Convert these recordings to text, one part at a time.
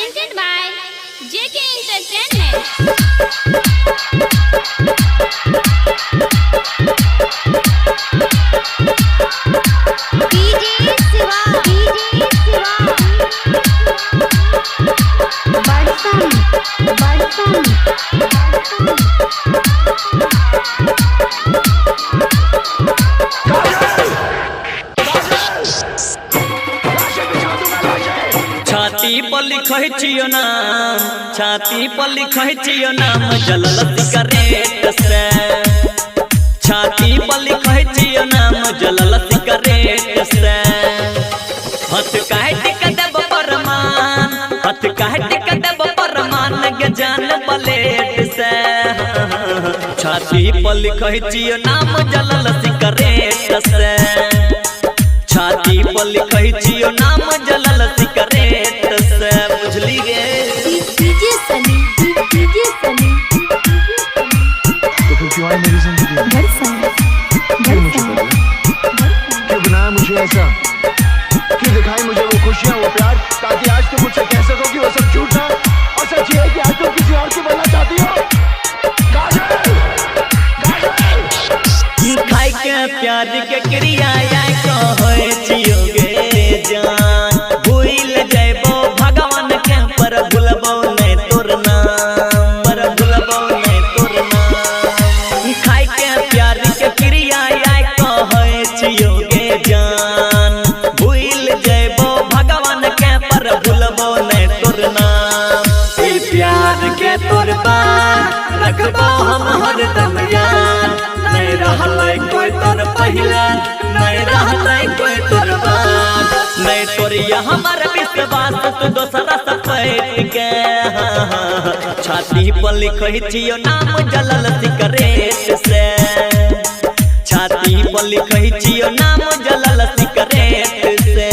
presented by JK Entertainment. DJ Siva, छाती पर लिखै छियो नाम, छाती पर लिखै छियो नाम जलल सिगरेट से। छाती पर लिखै छियो नाम जलल सिगरेट से। हथ काट के देब परमान, हथ काट के देब परमान के जान प्लेट से। छाती पर लिखै छियो नाम जलल सिगरेट से। छाती पर लिखै छियो नाम जलल सिगरेट से। बुझली गे DJ Sunny, DJ Sunny, तो फिर क्यों आई मेरी जिंदगी में? क्यों मुझे बदला? क्यों बनाया मुझे ऐसा? क्यों दिखाई मुझे वो खुशियाँ वो प्यार, ताकि आज तुम मुझसे कह सको कि वो सब झूठ था और सच ये है कि आज तुम किसी और की बनना चाहती हो। काजल, काजल। खाई के प्यार के क्रिया कहै छियो गे जान। भूल जैबो भगवान के पर भूलबो नहीं तोर नाम, पर भूलबो नहीं तोर नाम। खाई के प्यार के क्रिया कहै छियो गे जान। भूल जैबो भगवान के पर भूलबो नहीं तोर नाम। ई प्यार के तोर पार रखबो हम हरदम याद। नहीं रहलै कोई तोर पहले, नहीं रहलै कोई तोर बाद। नहीं तोरिया हमार विश्वास तू दोसरा से पैठ के। छाती पर लिखै छियो नाम जलल सिगरेट से। छाती पर लिखै छियो नाम जलल सिगरेट से।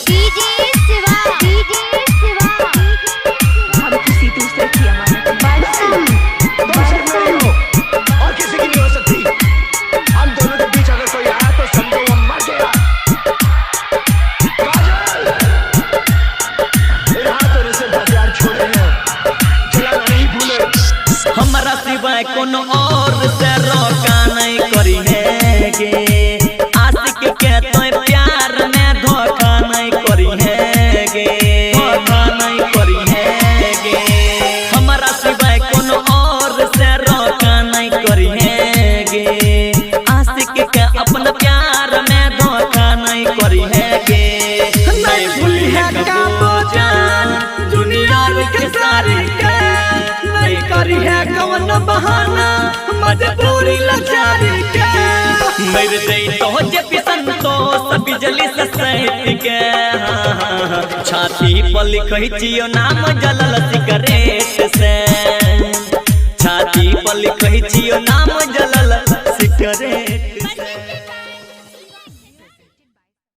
DJ Siva, DJ Siva. हम किसी दूसरे की अमानत तुम सिर्फ मेरी हो और किसी की नहीं हो सकती। हम दोनों के बीच अगर कोई आया तो समझो वो मर गया। काजल, इन हाथों ने सिर्फ हथियार छोड़े हैं, जलाना नहीं भूले। हमरा सिवाय कोनो और से रोका नहीं करी है गे। आशिक के तोय प्यार में धोखा नहीं करी है गे, धोखा नहीं करी है गे। हमरा सिवाय कोनो और से रोका नहीं करी है गे। आशिक के अपन प्यार में धोखा नहीं करी है गे। नहीं भूली है कबो जान दुनिया के सारी के। नहीं करी है कवन बहाना मजबूरी लाचारी के। मर दई तो जे पिसन तो सब बिजली से सहित के। छाती पर लिखै छियो नाम जलल सिगरेट से। छाती पर लिखै छियो नाम